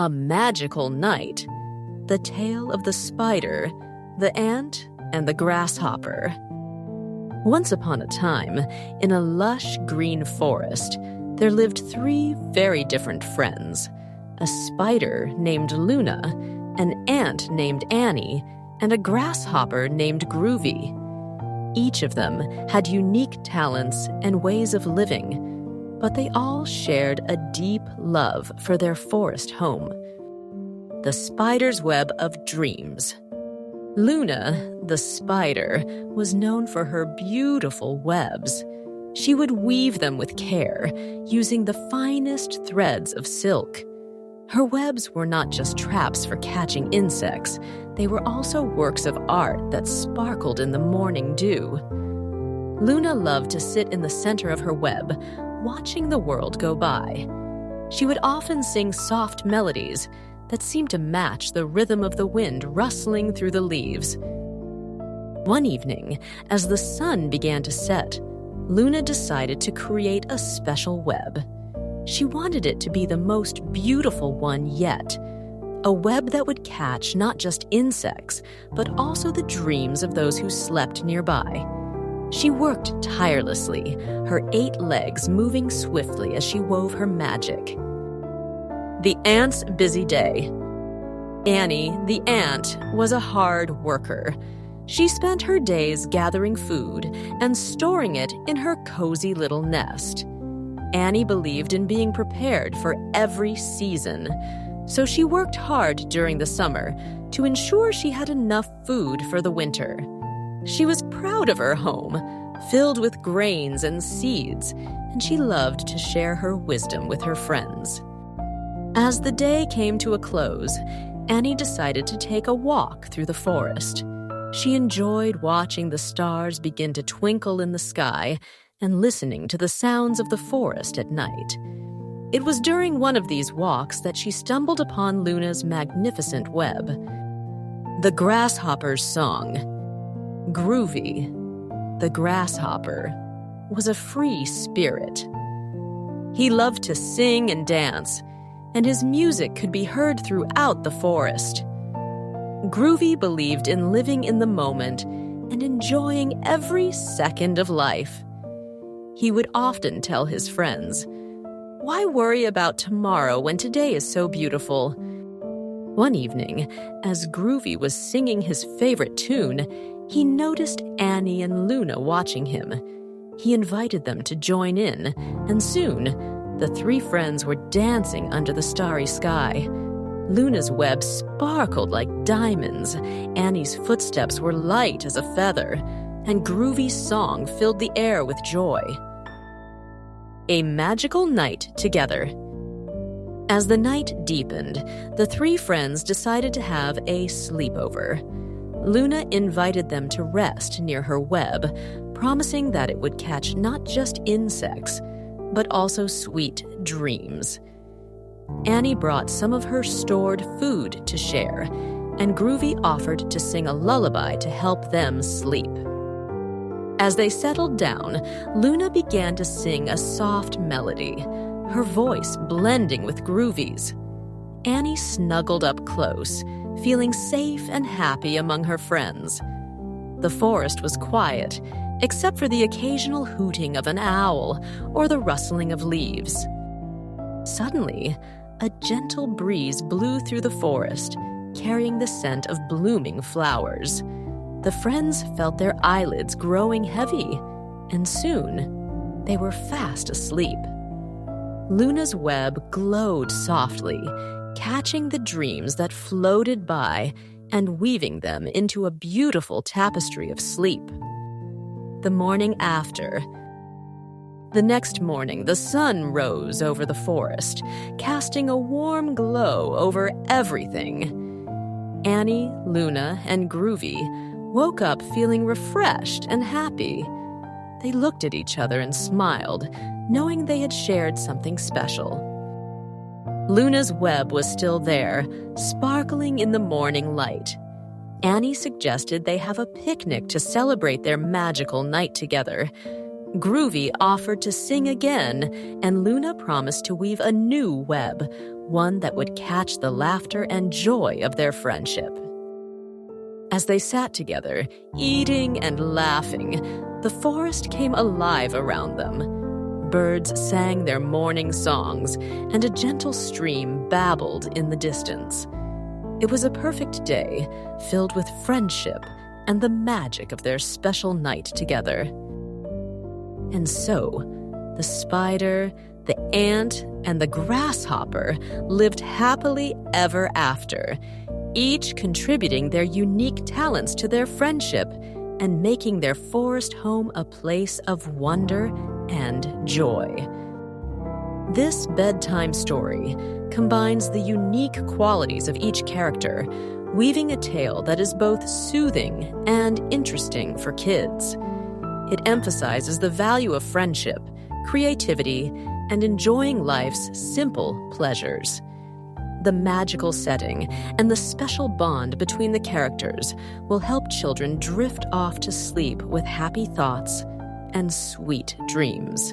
A Magical Night. The Tale of the Spider, the Ant, and the Grasshopper. Once upon a time, in a lush green forest, there lived 3 very different friends. A spider named Luna, an ant named Annie, and a grasshopper named Groovy. Each of them had unique talents and ways of living, but they all shared a deep love for their forest home. The Spider's Web of Dreams. Luna, the spider, was known for her beautiful webs. She would weave them with care, using the finest threads of silk. Her webs were not just traps for catching insects, they were also works of art that sparkled in the morning dew. Luna loved to sit in the center of her web, watching the world go by. She would often sing soft melodies that seemed to match the rhythm of the wind rustling through the leaves. One evening, as the sun began to set, Luna decided to create a special web. She wanted it to be the most beautiful one yet, a web that would catch not just insects, but also the dreams of those who slept nearby. She worked tirelessly, her 8 legs moving swiftly as she wove her magic. The Ant's Busy Day. Annie, the ant, was a hard worker. She spent her days gathering food and storing it in her cozy little nest. Annie believed in being prepared for every season, so she worked hard during the summer to ensure she had enough food for the winter. She was proud of her home, filled with grains and seeds, and she loved to share her wisdom with her friends. As the day came to a close, Annie decided to take a walk through the forest. She enjoyed watching the stars begin to twinkle in the sky and listening to the sounds of the forest at night. It was during one of these walks that she stumbled upon Luna's magnificent web. The Grasshopper's Song. Groovy, the grasshopper, was a free spirit. He loved to sing and dance, and his music could be heard throughout the forest. Groovy believed in living in the moment and enjoying every second of life. He would often tell his friends, "Why worry about tomorrow when today is so beautiful?" One evening, as Groovy was singing his favorite tune, he noticed Annie and Luna watching him. He invited them to join in, and soon, the 3 friends were dancing under the starry sky. Luna's web sparkled like diamonds, Annie's footsteps were light as a feather, and Groovy's song filled the air with joy. A Magical Night Together. As the night deepened, the 3 friends decided to have a sleepover. Luna invited them to rest near her web, promising that it would catch not just insects, but also sweet dreams. Annie brought some of her stored food to share, and Groovy offered to sing a lullaby to help them sleep. As they settled down, Luna began to sing a soft melody, her voice blending with Groovy's. Annie snuggled up close, feeling safe and happy among her friends. The forest was quiet, except for the occasional hooting of an owl or the rustling of leaves. Suddenly, a gentle breeze blew through the forest, carrying the scent of blooming flowers. The friends felt their eyelids growing heavy, and soon they were fast asleep. Luna's web glowed softly, catching the dreams that floated by and weaving them into a beautiful tapestry of sleep. The morning after. The next morning, the sun rose over the forest, casting a warm glow over everything. Annie, Luna, and Groovy woke up feeling refreshed and happy. They looked at each other and smiled, knowing they had shared something special. Luna's web was still there, sparkling in the morning light. Annie suggested they have a picnic to celebrate their magical night together. Groovy offered to sing again, and Luna promised to weave a new web, one that would catch the laughter and joy of their friendship. As they sat together, eating and laughing, the forest came alive around them. Birds sang their morning songs, and a gentle stream babbled in the distance. It was a perfect day, filled with friendship and the magic of their special night together. And so, the spider, the ant, and the grasshopper lived happily ever after, each contributing their unique talents to their friendship and making their forest home a place of wonder and joy. This bedtime story combines the unique qualities of each character, weaving a tale that is both soothing and interesting for kids. It emphasizes the value of friendship, creativity, and enjoying life's simple pleasures. The magical setting and the special bond between the characters will help children drift off to sleep with happy thoughts and sweet dreams.